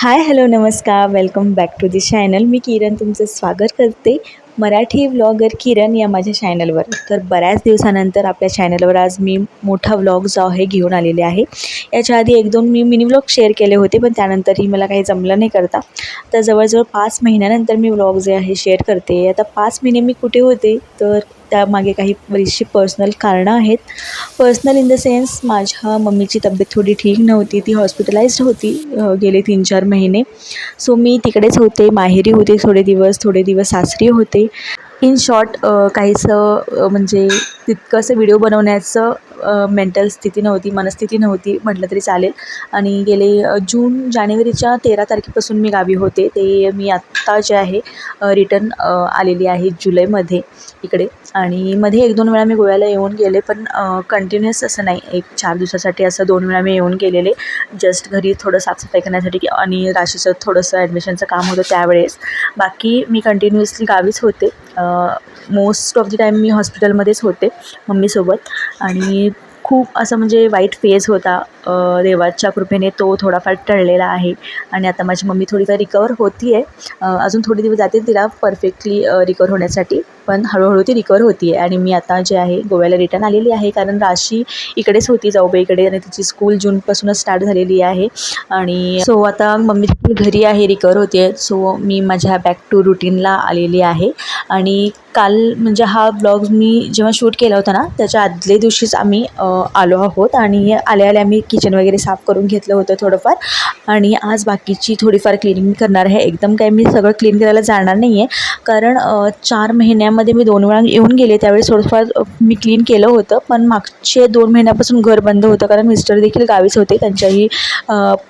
हाय, hello, नमस्कार. Welcome back to the channel. मी किरण तुमचं स्वागत करते मराठी व्लॉगर किरण या माझ्या चॅनलवर. तर बऱ्याच दिवसानंतर आपल्या चॅनलवर आज मी मोठा व्लॉग जो आहे घेऊन आलेले आहे. याच्या आधी 1-2 मी मिनी व्लॉग शेअर केले होते, पण त्यानंतरही मला काही जमलं नाही करता. तर जवळजवळ 5 महिन्यानंतर मी व्लॉग जे आहे शेअर करते. आता 5 महिने मी कुठे होते, तर त्यामागे काही बरीचशी पर्सनल कारणं आहेत. पर्सनल इन द सेन्स, माझ्या मम्मीची तब्येत थोडी ठीक नव्हती. ती हॉस्पिटलाइज्ड होती गेले 3-4 महिने. सो मी तिकडेच होते, माहेरी होते थोडे दिवस सासरी होते. इन शॉर्ट काहीसं म्हणजे तितकंसं व्हिडिओ बनवण्याचं मेंटल स्थिती नव्हती, मनस्थिती नव्हती म्हटलं तरी चालेल. आणि गेले जानेवारीच्या 13 तारखेपासून मी गावी होते. ते मी आत्ता जे आहे रिटर्न आलेली आहे जुलैमध्ये इकडे. आणि मध्ये 1-2 वेळा मी गोव्याला येऊन गेले, पण कंटिन्युअस असं नाही. 1-4 दिवसासाठी असं 2 वेळा मी येऊन गेलेले. जस्ट घरी थोडं साफसफाई करण्यासाठी आणि राशीचं थोडंसं ॲडमिशनचं काम होतं त्यावेळेस. बाकी मी कंटिन्युअसली गावीच होते. मोस्ट ऑफ द टाईम मी हॉस्पिटलमध्येच होते मम्मीसोबत. आणि खूप असं म्हणजे वाईट फेज होता. देवाच्या कृपेने तो थोडाफार टळलेला आहे. आणि आता माझी मम्मी थोडीफार रिकवर होती आहे. अजून थोडे दिवस जातील तिला परफेक्टली रिकवर होण्यासाठी, पण हळूहळू ती रिकवर होती आहे. आणि मी आता जे आहे गोव्याला रिटर्न आलेली आहे, कारण राशी इकडेच होती जाऊबाईकडे, आणि तिची स्कूल जूनपासूनच स्टार्ट झालेली आहे. आणि सो आता मम्मी घरी आहे, रिकवर होती आहे. सो मी माझ्या बॅक टू रुटीनला आलेली आहे. आणि काल म्हणजे हा ब्लॉग मी जेव्हा शूट केला होता ना, त्याच्या आदल्या दिवशीच आम्ही आलो आहोत. आणि आल्या मी किचन वगैरे साफ करून घेतलं होतं थोडंफार. आणि आज बाकीची थोडीफार क्लिनिंग करणार आहे. एकदम काय मी सगळं क्लीन करायला जाणार नाही आहे, कारण 4 महिन्यामध्ये मी 2 वेळा येऊन गेले. त्यावेळेस थोडंफार मी क्लीन केलं होतं, पण मागचे 2 महिन्यापासून घर बंद होतं, कारण मिस्टर देखील गावीच होते. त्यांच्याही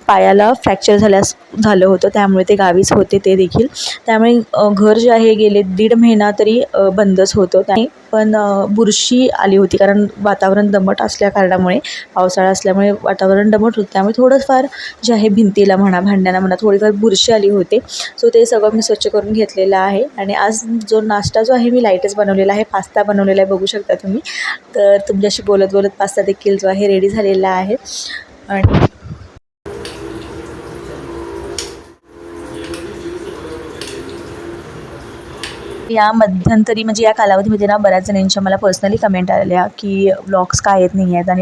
पायाला फ्रॅक्चर झालं होतं, त्यामुळे ते गावीच होते ते देखील. त्यामुळे घर जे आहे गेले 1.5 महिना तरी बंदच होतं. त्याने पण बुरशी आली होती, कारण वातावरण दमट असल्या कारणामुळे, पावसाळा असल्यामुळे वातावरण दमट होतं. त्यामुळे थोडंफार जे आहे भिंतीला म्हणा, भांड्यांना म्हणा, थोडीफार बुरशी आली होते. सो ते सगळं मी स्वच्छ करून घेतलेलं आहे. आणि आज जो नाश्ता जो आहे मी लाईटच बनवलेला आहे, पास्ता बनवलेला आहे, बघू शकता तुम्ही. तर तुमच्याशी बोलत बोलत पास्ता देखील जो आहे रेडी झालेला आहे. आणि या मध्यंतरी म्हणजे या कालावधीमध्ये ना, बऱ्याच जणांच्या मला पर्सनली कमेंट आलेल्या की व्लॉग्स का येत नाही आहेत. आणि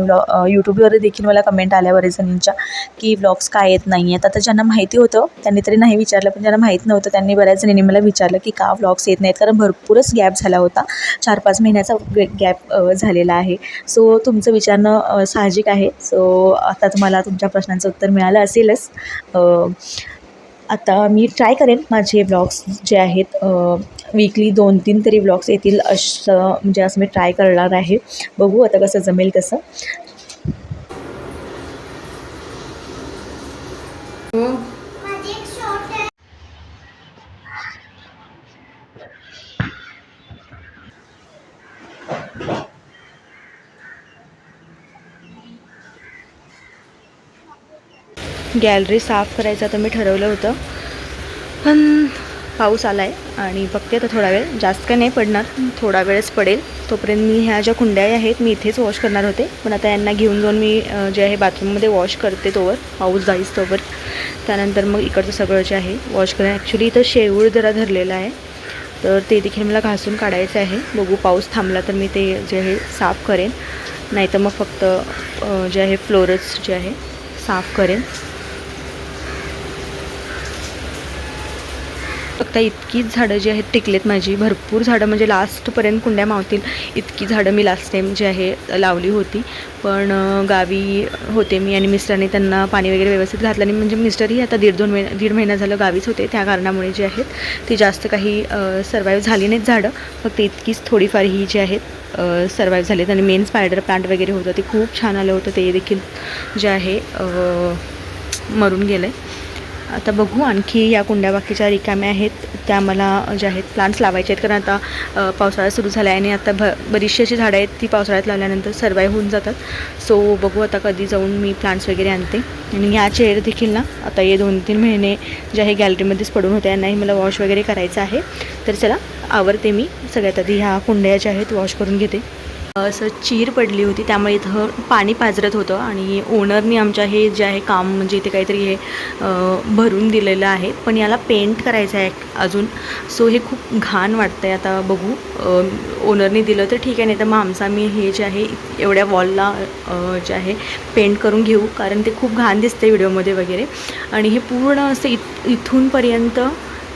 यूट्यूबवर देखील मला कमेंट आल्या बऱ्याच जणांच्या की व्लॉग्स का येत नाही आहेत. आता ज्यांना माहिती होतं त्यांनी तरी नाही विचारलं, पण ज्यांना माहीत नव्हतं त्यांनी बऱ्याच जणांनी मला विचारलं की का व्लॉग्स येत नाहीत, कारण भरपूरच गॅप झाला होता. 4-5 महिन्याचा गॅप झालेला आहे. सो तुमचं विचारणं साहजिक आहे. सो आता तुम्हाला तुमच्या प्रश्नांचं उत्तर मिळालं असेलच. आता मी ट्राय करेन माझे व्लॉग्स जे आहेत वीकली 2-3 तरी व्लॉग्स येतील, असं म्हणजे असं मी ट्राय करणार आहे. बघू आता कसं जमेल तसं. गॅलरी साफ करायचं तर मी ठरवलं होतं, पण पाऊस आला आहे आणि बघते आता थोडा वेळ, जास्त काय नाही पडणार, थोडा वेळच पडेल. तोपर्यंत मी ह्या ज्या कुंड्या आहेत मी इथेच वॉश करणार होते, पण आता यांना घेऊन जाऊन मी जे आहे बाथरूममध्ये वॉश करते तोवर, पाऊस जाईस तोवर. त्यानंतर मग इकडचं सगळं जे आहे वॉश करेन. ॲक्च्युली इथं शेवूळ जरा धरलेलं आहे, तर ते देखील मला घासून काढायचं आहे. बघू पाऊस थांबला तर मी ते जे आहे साफ करेन, नाहीतर मग फक्त जे आहे फ्लोरच जे आहे साफ करेन. फक्त इतकीच झाडं जी आहेत टिकलेत माझी, भरपूर झाडं म्हणजे लास्टपर्यंत कुंड्या मावतील इतकी झाडं मी लास्ट टाईम जे आहे लावली होती. पण गावी होते मी आणि मिस्टरने त्यांना पाणी वगैरे व्यवस्थित घातलं नाही. म्हणजे मिस्टरही आता 1.5 महिना झालं गावीच होते, त्या कारणामुळे जे आहेत ती जास्त काही सर्वाईव्ह झाली नाहीत झाडं. फक्त इतकीच थोडीफार ही जी आहेत सर्वाईव्ह झालीत. आणि मेन स्पायडर प्लांट वगैरे होतं ते खूप छान आलं होतं, ते देखील जे आहे मरून गेलं आहे. आता बघू, आणखी या कुंड्या बाकीच्या रिकाम्या आहेत, त्या मला ज्या आहेत प्लांट्स लावायचे आहेत, कारण आता पावसाळा सुरू झाला आहे आणि आता बरीचशी अशी झाडं आहेत ती पावसाळ्यात लावल्यानंतर सर्वाईव्ह होऊन जातात. सो बघू आता कधी जाऊन मी प्लांट्स वगैरे आणते. आणि ह्या चेअर देखील ना आता हे 2-3 महिने जे आहे गॅलरीमध्येच पडून होते, यांनाही मला वॉश वगैरे करायचं आहे. तर चला आवरते मी. सगळ्यात आधी ह्या कुंड्या ज्या आहेत वॉश करून घेते. असं चीर पडली होती, त्यामुळे इथं पाणी पाझरत होतं आणि ओनरनी आमच्या हे जे आहे काम म्हणजे इथे काहीतरी हे भरून दिलेलं आहे, पण याला पेंट करायचं आहे अजून. सो हे खूप घाण वाटतं आहे. आता बघू, ओनरनी दिलं तर ठीक आहे, नाही तर मग आम्ही हे जे आहे एवढ्या वॉलला जे आहे पेंट करून घेऊ, कारण ते खूप घाण दिसते व्हिडिओमध्ये वगैरे. आणि हे पूर्ण असं इथूनपर्यंत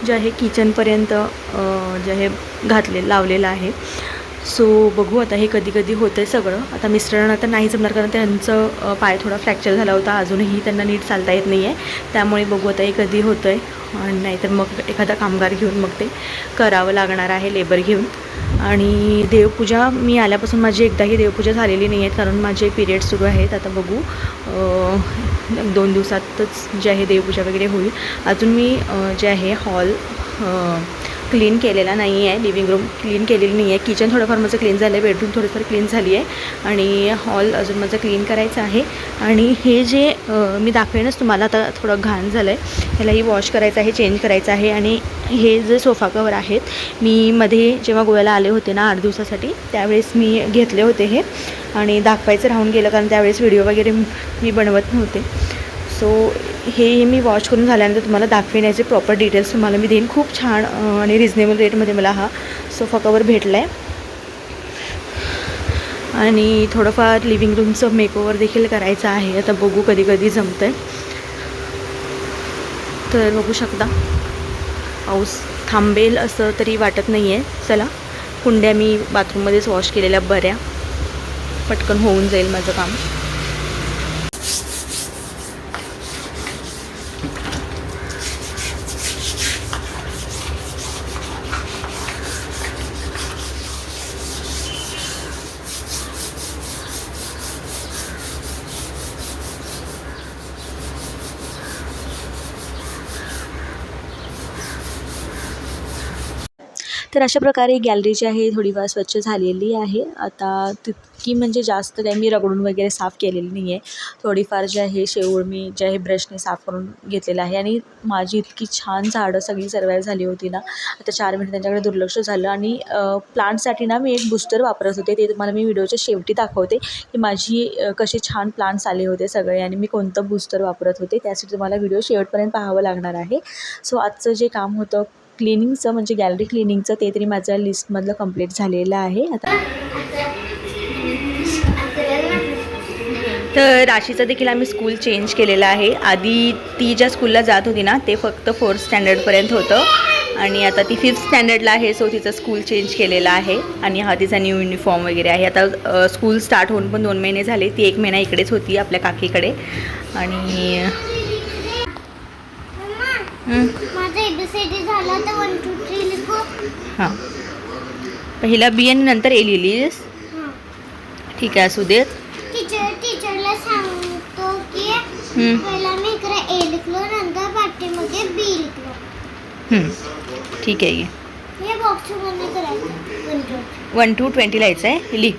जे आहे किचनपर्यंत जे आहे लावलेलं आहे. सो बघू आता हे कधी कधी होतं आहे सगळं. आता मिस्टरांना तर नाही जमणार, कारण त्यांचं पाय थोडा फ्रॅक्चर झाला होता, अजूनही त्यांना नीट चालता येत नाही आहे. त्यामुळे बघू आता हे कधी होतं आहे, आणि नाहीतर मग एखादा कामगार घेऊन मग ते करावं लागणार आहे, लेबर घेऊन. आणि देवपूजा मी आल्यापासून माझी एकदाही देवपूजा झालेली नाही आहे, कारण माझे पिरियड सुरू आहेत. आता बघू 2 दिवसातच जे आहे देवपूजा वगैरे होईल. अजून मी जे आहे हॉल क्लीन केलेला नाही आहे, लिव्हिंग रूम क्लीन केलेली नाही आहे, किचन थोडंफार माझं क्लीन झालं आहे, बेडरूम थोडंफार क्लीन झाली आहे, आणि हॉल अजून माझं क्लीन करायचं आहे. आणि हे जे मी दाखवेनच तुम्हाला, आता थोडं घाण झालं आहे, ह्यालाही वॉश करायचं आहे, चेंज करायचं आहे. आणि हे जे सोफा कवर आहेत मी मध्ये जेव्हा गोव्याला आले होते ना 8 दिवसासाठी, त्यावेळेस मी घेतले होते हे, आणि दाखवायचं राहून गेलं, कारण त्यावेळेस व्हिडिओ वगैरे मी बनवत नव्हते. सो हे मी वॉश करून झाल्यानंतर तुम्हाला दाखवेन, याचे प्रॉपर डिटेल्स तुम्हाला मी देईन. खूप छान आणि रिजनेबल रेटमध्ये मला हा सोफा कवर भेटला आहे. आणि थोडंफार लिव्हिंग रूमचं मेकओव्हर देखील करायचं आहे. आता बघू कधी कधी जमतं आहे, तर बघू शकता पाऊस थांबेल असं तरी वाटत नाही आहे. चला, कुंड्या मी बाथरूममध्येच वॉश केलेल्या बऱ्या, पटकन होऊन जाईल माझं काम. तर अशा प्रकारे गॅलरी जी आहे थोडीफार स्वच्छ झालेली आहे. आता तितकी म्हणजे जास्त काही मी रगडून वगैरे साफ केलेली नाही आहे. थोडीफार जे आहे शेवळ मी जे आहे ब्रशने साफ करून घेतलेलं आहे. आणि माझी इतकी छान झाडं सगळी सर्वाइव्ह झाली होती ना, आता 4 महिने त्यांच्याकडे दुर्लक्ष झालं. आणि प्लांटसाठी ना मी एक बूस्टर वापरत होते, ते तुम्हाला मी व्हिडिओच्या शेवटी दाखवते की माझी कसे छान प्लांट्स आले होते सगळे, आणि मी कोणतं बूस्टर वापरत होते. त्यासाठी तुम्हाला व्हिडिओ शेवटपर्यंत पाहावं लागणार आहे. सो आजचं जे काम होतं क्लिनिंगचं, म्हणजे गॅलरी क्लिनिंगचं, ते तरी माझं लिस्टमधलं कंप्लीट झालेलं आहे. आता तर राशीचं देखील आम्ही स्कूल चेंज केलेलं आहे. आधी ती ज्या स्कूलला जात होती ना, ते फक्त 4th स्टँडर्डपर्यंत होतं, आणि आता ती 5th स्टँडर्डला आहे. सो तिचं स्कूल चेंज केलेलं आहे, आणि हा तिचा न्यू युनिफॉर्म वगैरे आहे. आता स्कूल स्टार्ट होऊन पण 2 महिने झाले, ती 1 महिना इकडेच होती आपल्या काकीकडे. आणि हां, पहिला बी आणि नंतर ए लिहिलीस. ठीक आहे, असू देत. टीचरला सांगतो की पहिला मी इकडे ए लिखलो, नंतर पाठीमध्ये बी लिखलो. ठीक आहे, हे बॉक्स मध्ये करायचं. 1 to 20 लिहायचं आहे, लिह.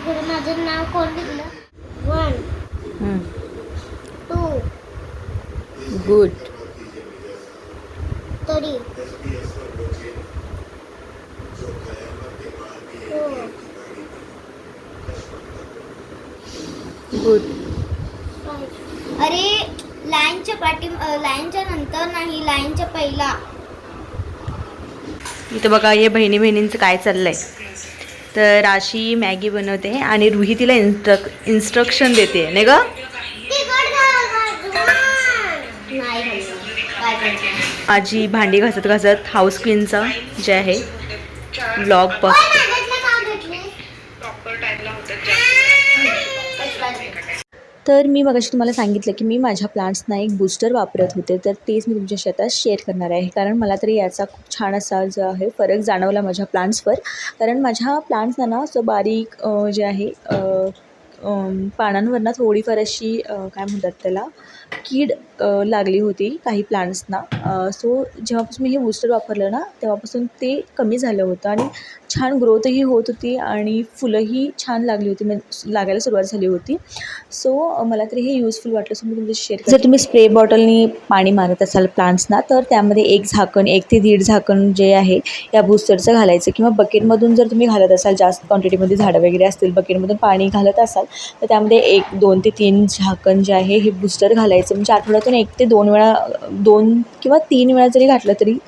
माझं नाव कोण लिहिलं? 1 2 गुड 3 4 गुड. अरे लाईनच्या नंतर नाही, लाईनच्या पहिला. इथं बघा हे बहिणींचं काय चाललंय. तर राशी मॅगी बनवते आणि रुही तिला इन्स्ट्रक्शन देते, नाही ग. माझी भांडी घासत घासत हाऊस क्लीनचं जे आहे ब्लॉग बघते. तर मी मगाशी तुम्हाला सांगितलं की मी माझ्या प्लांट्सना एक बूस्टर वापरत होते, तर तेच मी तुमच्याशी आता शेअर करणार आहे. कारण मला तरी याचा खूप छान असा जो आहे फरक जाणवला माझ्या प्लांट्सवर. कारण माझ्या प्लांट्सना ना असं बारीक जे आहे पानांवर ना थोडीफार अशी काय म्हणतात त्याला कीड लागली होती काही प्लांट्सना. सो जेव्हापासून मी हे बूस्टर वापरलं ना तेव्हापासून ते कमी झालं होतं आणि छान ग्रोथही होत होती आणि फुलंही छान लागली होती, म्हणजे लागायला सुरुवात झाली होती. सो मला तरी हे युजफुल वाटलं, सो मी तुमच्याशी शेअर करते. जर तुम्ही स्प्रे बॉटलनी पाणी मारत असाल प्लांट्सना तर त्यामध्ये 1 झाकण 1 ते 1.5 झाकण जे आहे या बूस्टरचं घालायचं, किंवा बकेटमधून जर तुम्ही घालत असाल, जास्त क्वांटिटीमध्ये झाडं वगैरे असतील, बकेटमधून पाणी घालत असाल तर त्यामध्ये 1 2 ते 3 झाकण जे आहे हे बूस्टर घालायचं. म्हणजे आठवड्यातून 1 ते 2 वेळा 2 किंवा 3 वेळा जरी घातलं तरी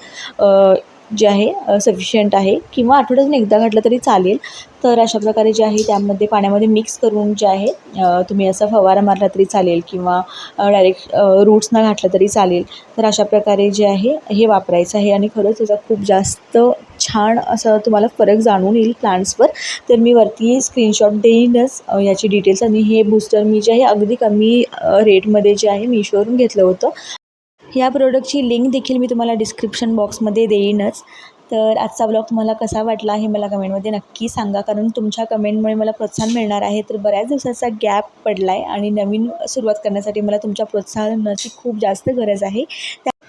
जे आहे सफिशियंट आहे, किंवा आठवड्यातून एकदा घातलं तरी चालेल. तर अशा प्रकारे जे आहे त्यामध्ये पाण्यामध्ये मिक्स करून जे आहे तुम्ही असा फवारा मारला तरी चालेल, किंवा डायरेक्ट रूट्सना घातलं तरी चालेल. तर अशा प्रकारे जे आहे हे वापरायचं आहे आणि खरंच त्याचा खूप जास्त छान असं तुम्हाला फरक जाणून येईल प्लांट्सवर. तर मी वरती स्क्रीनशॉट देईनच याची डिटेल्स. आणि हे बूस्टर मी जे आहे अगदी कमी रेटमध्ये जे आहे मीशोवरून घेतलं होतं. या प्रोडक्टची लिंक देखील मी तुम्हाला डिस्क्रिप्शन बॉक्समध्ये देईनच. तर आजचा व्लॉग तुम्हाला कसा वाटला हे मला कमेंटमध्ये नक्की सांगा, कारण तुमच्या कमेंटमुळे मला प्रोत्साहन मिळणार आहे. तर बऱ्याच दिवसाचा गॅप पडला आहे आणि नवीन सुरुवात करण्यासाठी मला तुमच्या प्रोत्साहनाची खूप जास्त गरज आहे.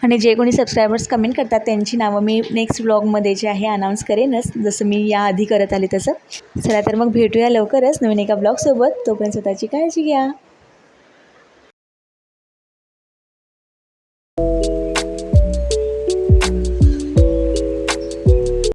आणि जे कोणी सबस्क्रायबर्स कमेंट करतात त्यांची नावं मी नेक्स्ट व्लॉगमध्ये जे आहे अनाऊन्स करेनच, जसं मी याआधी करत आले तसं. चला तर मग भेटूया लवकरच नवीन एका ब्लॉगसोबत. तोपर्यंत स्वतःची काळजी घ्या.